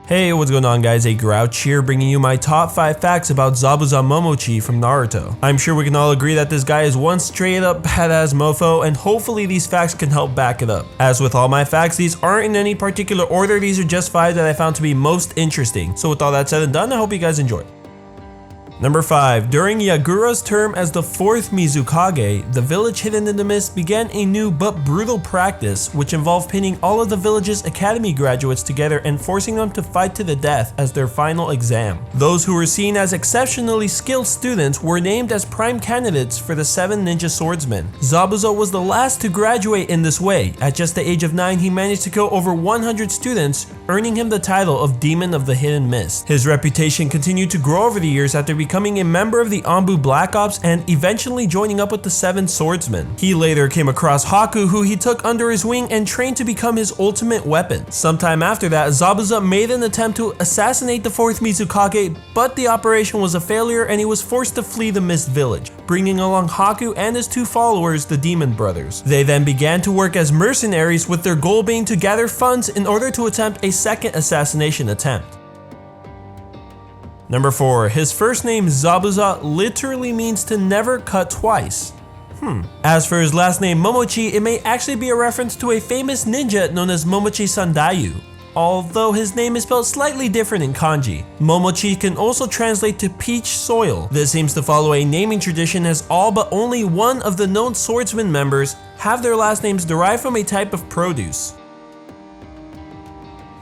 Hey, what's going on guys, Grouch here bringing you my top 5 facts about Zabuza Momochi from Naruto. I'm sure we can all agree that this guy is one straight up badass mofo, and hopefully these facts can help back it up. As with all my facts, these aren't in any particular order, these are just 5 that I found to be most interesting. So with all that said and done, I hope you guys enjoy. Number 5. During Yagura's term as the 4th Mizukage, the village hidden in the mist began a new but brutal practice which involved pinning all of the village's academy graduates together and forcing them to fight to the death as their final exam. Those who were seen as exceptionally skilled students were named as prime candidates for the 7 ninja swordsmen. Zabuza was the last to graduate in this way. At just the age of 9, he managed to kill over 100 students, earning him the title of Demon of the Hidden Mist. His reputation continued to grow over the years after becoming a member of the Anbu Black Ops and eventually joining up with the 7 swordsmen. He later came across Haku, who he took under his wing and trained to become his ultimate weapon. Sometime after that, Zabuza made an attempt to assassinate the 4th Mizukage, but the operation was a failure and he was forced to flee the Mist Village, bringing along Haku and his 2 followers, the Demon Brothers. They then began to work as mercenaries, with their goal being to gather funds in order to attempt a second assassination attempt. Number 4. His first name Zabuza literally means to never cut twice. As for his last name Momochi, it may actually be a reference to a famous ninja known as Momochi Sandayu, although his name is spelled slightly different in kanji. Momochi can also translate to peach soil. This seems to follow a naming tradition, as all but only one of the known swordsman members have their last names derived from a type of produce.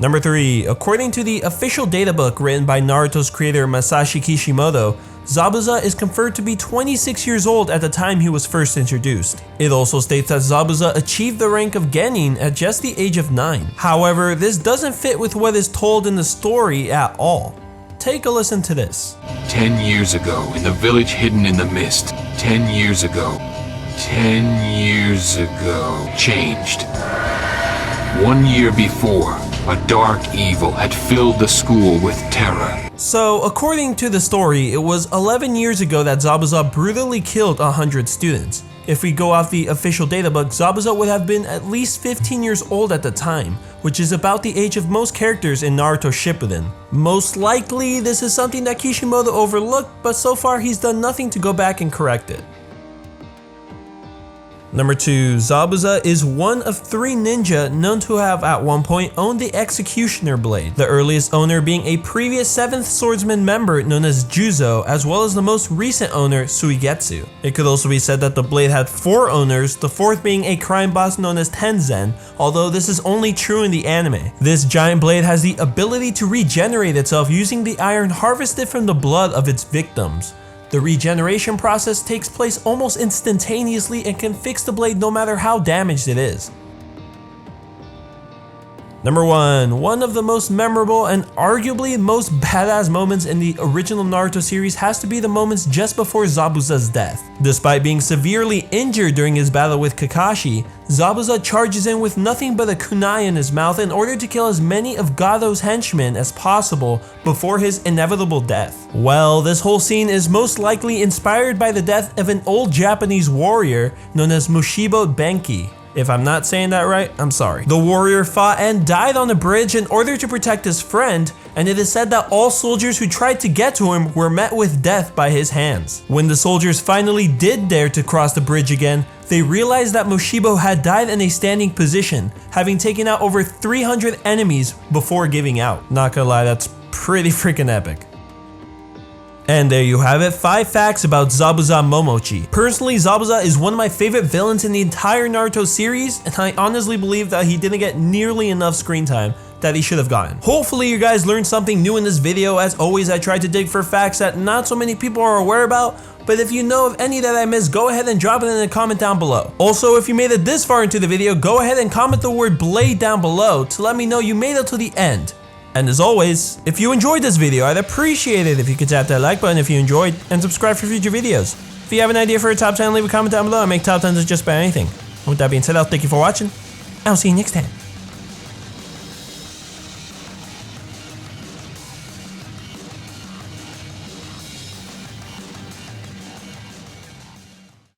Number 3. According to the official databook written by Naruto's creator Masashi Kishimoto, Zabuza is conferred to be 26 years old at the time he was first introduced. It also states that Zabuza achieved the rank of Genin at just the age of 9. However, this doesn't fit with what is told in the story at all. Take a listen to this. 10 years ago, in the village hidden in the mist. 10 years ago. 10 years ago. Changed. 1 year before, a dark evil had filled the school with terror. So, according to the story, it was 11 years ago that Zabuza brutally killed 100 students. If we go off the official databook, Zabuza would have been at least 15 years old at the time, which is about the age of most characters in Naruto Shippuden. Most likely, this is something that Kishimoto overlooked, but so far he's done nothing to go back and correct it. Number 2. Zabuza is one of 3 ninja known to have at one point owned the Executioner Blade, the earliest owner being a previous 7th swordsman member known as Juzo, as well as the most recent owner, Suigetsu. It could also be said that the blade had 4 owners, the 4th being a crime boss known as Tenzen, although this is only true in the anime. This giant blade has the ability to regenerate itself using the iron harvested from the blood of its victims. The regeneration process takes place almost instantaneously and can fix the blade no matter how damaged it is. Number 1. One of the most memorable and arguably most badass moments in the original Naruto series has to be the moments just before Zabuza's death. Despite being severely injured during his battle with Kakashi, Zabuza charges in with nothing but a kunai in his mouth in order to kill as many of Gado's henchmen as possible before his inevitable death. Well, this whole scene is most likely inspired by the death of an old Japanese warrior known as Mushibo Benki. If I'm not saying that right, I'm sorry. The warrior fought and died on a bridge in order to protect his friend, and it is said that all soldiers who tried to get to him were met with death by his hands. When the soldiers finally did dare to cross the bridge again, they realized that Mushibo had died in a standing position, having taken out over 300 enemies before giving out. Not gonna lie, that's pretty freaking epic. And there you have it, 5 facts about Zabuza Momochi. Personally, Zabuza is one of my favorite villains in the entire Naruto series, and I honestly believe that he didn't get nearly enough screen time that he should have gotten. Hopefully you guys learned something new in this video. As always, I try to dig for facts that not so many people are aware about, but if you know of any that I missed, go ahead and drop it in a comment down below. Also, if you made it this far into the video, go ahead and comment the word blade down below to let me know you made it to the end. And as always, if you enjoyed this video, I'd appreciate it if you could tap that like button if you enjoyed, and subscribe for future videos. If you have an idea for a top 10, leave a comment down below. I make top 10s of just about anything. And with that being said, I'll thank you for watching. I'll see you next time.